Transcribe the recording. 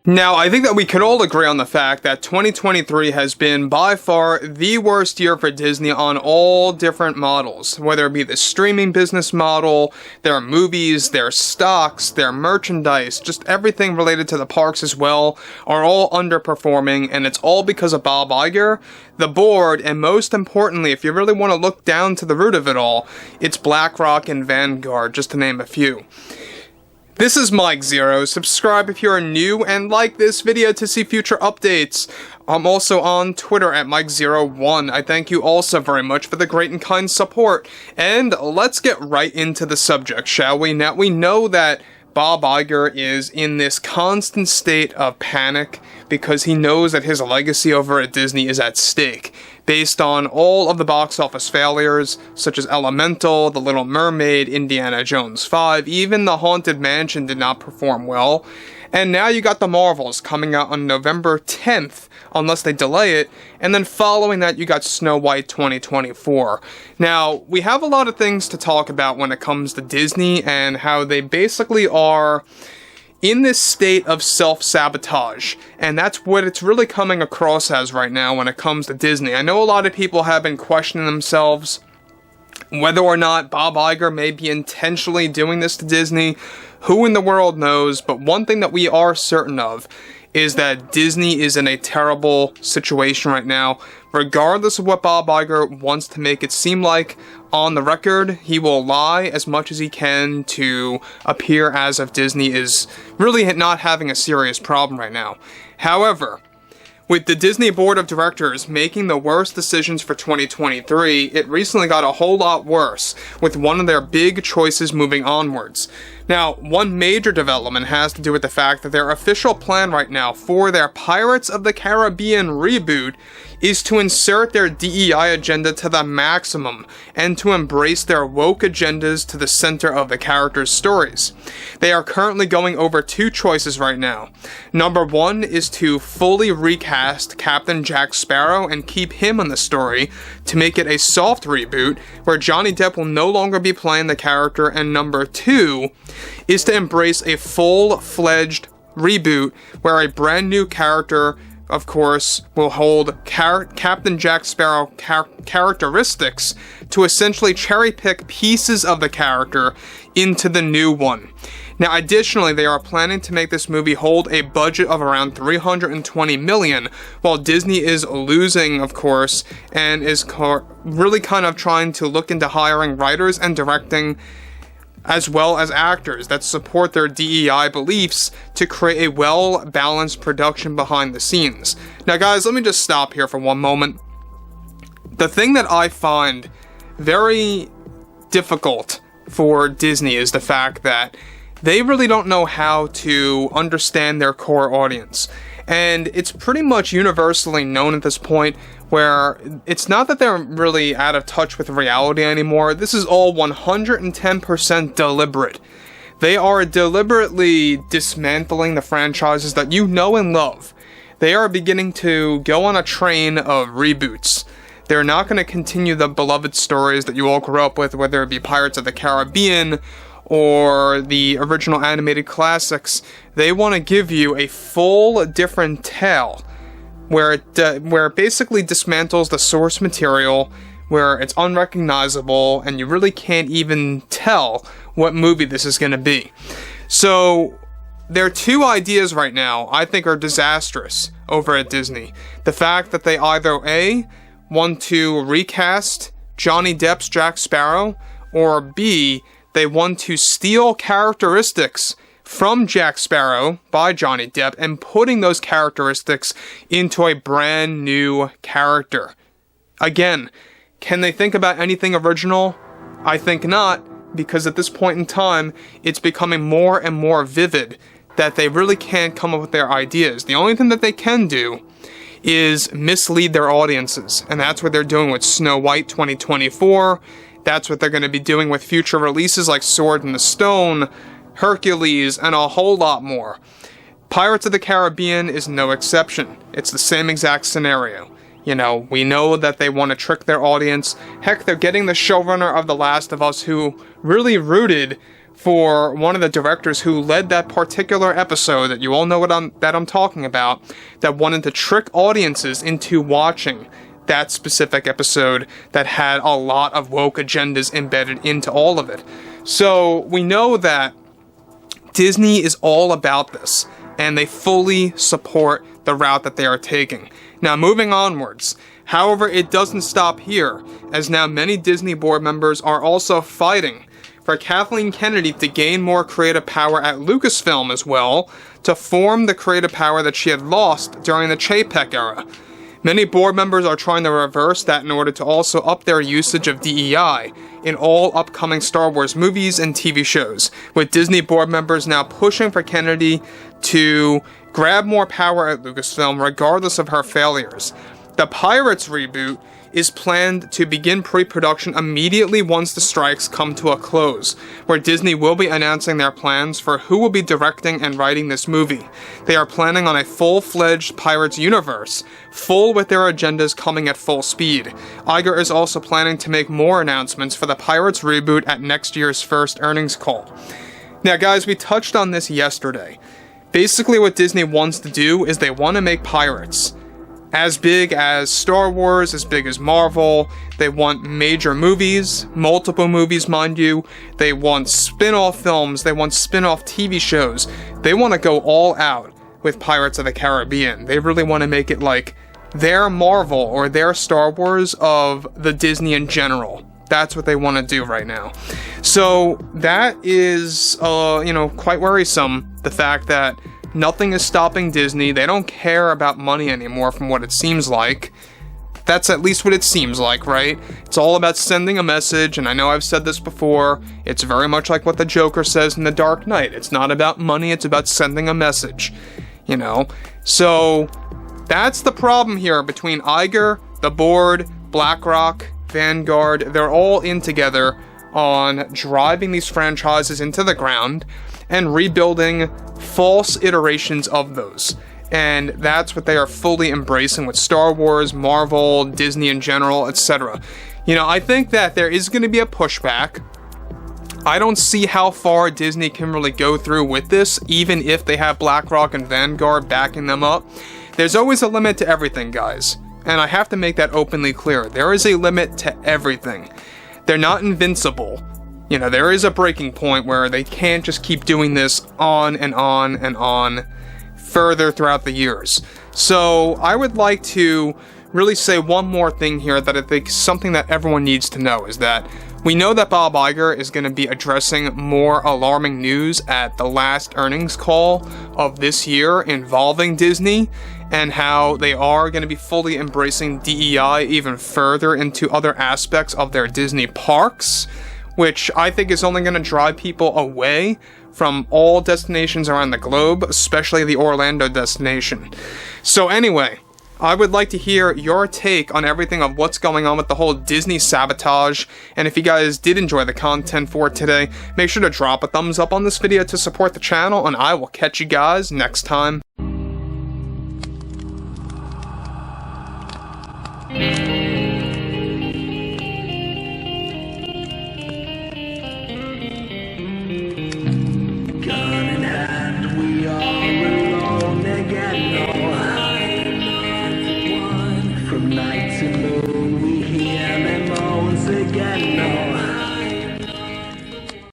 Now, I think that we could all agree on the fact that 2023 has been by far the worst year for Disney on all different models, whether it be the streaming business model, their movies, their stocks, their merchandise, just everything related to the parks as well, are all underperforming, and it's all because of Bob Iger, the board, and most importantly, if you really want to look down to the root of it all, it's BlackRock and Vanguard, just to name a few. This is Mike Zero. Subscribe if you're new and like this video to see future updates. I'm also on Twitter at Mike01. I thank you all so very much for the great and kind support. And let's get right into the subject, shall we? Now, we know that Bob Iger is in this constant state of panic because he knows that his legacy over at Disney is at stake, based on all of the box office failures, such as Elemental, The Little Mermaid, Indiana Jones 5, even The Haunted Mansion did not perform well. And now you got The Marvels coming out on November 10th, unless they delay it, and then following that you got Snow White 2024. Now, we have a lot of things to talk about when it comes to Disney and how they basically are in this state of self-sabotage, and that's what it's really coming across as right now when it comes to Disney. I know a lot of people have been questioning themselves whether or not Bob Iger may be intentionally doing this to Disney. Who in the world knows? But one thing that we are certain of is that Disney is in a terrible situation right now. Regardless of what Bob Iger wants to make it seem like on the record, he will lie as much as he can to appear as if Disney is really not having a serious problem right now. However, with the Disney Board of Directors making the worst decisions for 2023, it recently got a whole lot worse, with one of their big choices moving onwards. Now, one major development has to do with the fact that their official plan right now for their Pirates of the Caribbean reboot is to insert their DEI agenda to the maximum and to embrace their woke agendas to the center of the characters' stories. They are currently going over two choices right now. Number one is to fully recast Captain Jack Sparrow and keep him in the story to make it a soft reboot where Johnny Depp will no longer be playing the character, and number two is to embrace a full-fledged reboot where a brand new character, of course, will hold Captain Jack Sparrow characteristics to essentially cherry-pick pieces of the character into the new one. Now, additionally, they are planning to make this movie hold a budget of around $320 million, while Disney is losing, of course, and is really kind of trying to look into hiring writers and directing as well as actors that support their DEI beliefs to create a well-balanced production behind the scenes. Now guys, let me just stop here for one moment. The thing that I find very difficult for Disney is the fact that they really don't know how to understand their core audience. And it's pretty much universally known at this point where it's not that they're really out of touch with reality anymore. This is all 110% deliberate. They are deliberately dismantling the franchises that you know and love. They are beginning to go on a train of reboots. They're not going to continue the beloved stories that you all grew up with, whether it be Pirates of the Caribbean or the original animated classics. They want to give you a full different tale where it basically dismantles the source material, where it's unrecognizable and you really can't even tell what movie this is going to be. So their two ideas right now I think are disastrous over at Disney. The fact that they either A, want to recast Johnny Depp's Jack Sparrow, or B, they want to steal characteristics from Jack Sparrow by Johnny Depp and putting those characteristics into a brand new character. Again, can they think about anything original? I think not, because at this point in time, it's becoming more and more vivid that they really can't come up with their ideas. The only thing that they can do is mislead their audiences, and that's what they're doing with Snow White 2024. That's what they're going to be doing with future releases like Sword in the Stone, Hercules, and a whole lot more. Pirates of the Caribbean is no exception. It's the same exact scenario. You know, we know that they want to trick their audience. Heck, they're getting the showrunner of The Last of Us, who really rooted for one of the directors who led that particular episode that you all know that I'm talking about, that wanted to trick audiences into watching that specific episode that had a lot of woke agendas embedded into all of it. So we know that Disney is all about this, and they fully support the route that they are taking. Now, moving onwards. However, it doesn't stop here, as now many Disney board members are also fighting for Kathleen Kennedy to gain more creative power at Lucasfilm as well, to form the creative power that she had lost during the Chapek era. Many board members are trying to reverse that in order to also up their usage of DEI in all upcoming Star Wars movies and TV shows, with Disney board members now pushing for Kennedy to grab more power at Lucasfilm regardless of her failures. The Pirates reboot is planned to begin pre-production immediately once the strikes come to a close, where Disney will be announcing their plans for who will be directing and writing this movie. They are planning on a full-fledged Pirates universe, full with their agendas coming at full speed. Iger is also planning to make more announcements for the Pirates reboot at next year's first earnings call. Now guys, we touched on this yesterday. Basically what Disney wants to do is they want to make Pirates as big as Star Wars, as big as Marvel. They want major movies, multiple movies, mind you. They want spin-off films, they want spin-off TV shows. They want to go all out with Pirates of the Caribbean. They really want to make it like their Marvel or their Star Wars of the Disney in general. That's what they want to do right now. So that is, quite worrisome, the fact that nothing is stopping Disney. They don't care about money anymore from what it seems like. That's at least what it seems like, right? It's all about sending a message, and I know I've said this before. It's very much like what the Joker says in The Dark Knight. It's not about money, it's about sending a message, So that's the problem here between Iger, the board, BlackRock, Vanguard. They're all in together on driving these franchises into the ground and rebuilding false iterations of those. And that's what they are fully embracing with Star Wars, Marvel, Disney in general, etc. I think that there is going to be a pushback. I don't see how far Disney can really go through with this, even if they have BlackRock and Vanguard backing them up. There's always a limit to everything, guys. And I have to make that openly clear. There is a limit to everything. They're not invincible. There is a breaking point where they can't just keep doing this on and on and on further throughout the years. So I would like to really say one more thing here that I think is something that everyone needs to know, is that we know that Bob Iger is going to be addressing more alarming news at the last earnings call of this year involving Disney, and how they are going to be fully embracing DEI even further into other aspects of their Disney parks, which I think is only going to drive people away from all destinations around the globe, especially the Orlando destination. So anyway, I would like to hear your take on everything of what's going on with the whole Disney sabotage, and if you guys did enjoy the content for today, make sure to drop a thumbs up on this video to support the channel, and I will catch you guys next time. From night to moon we hear them moans again.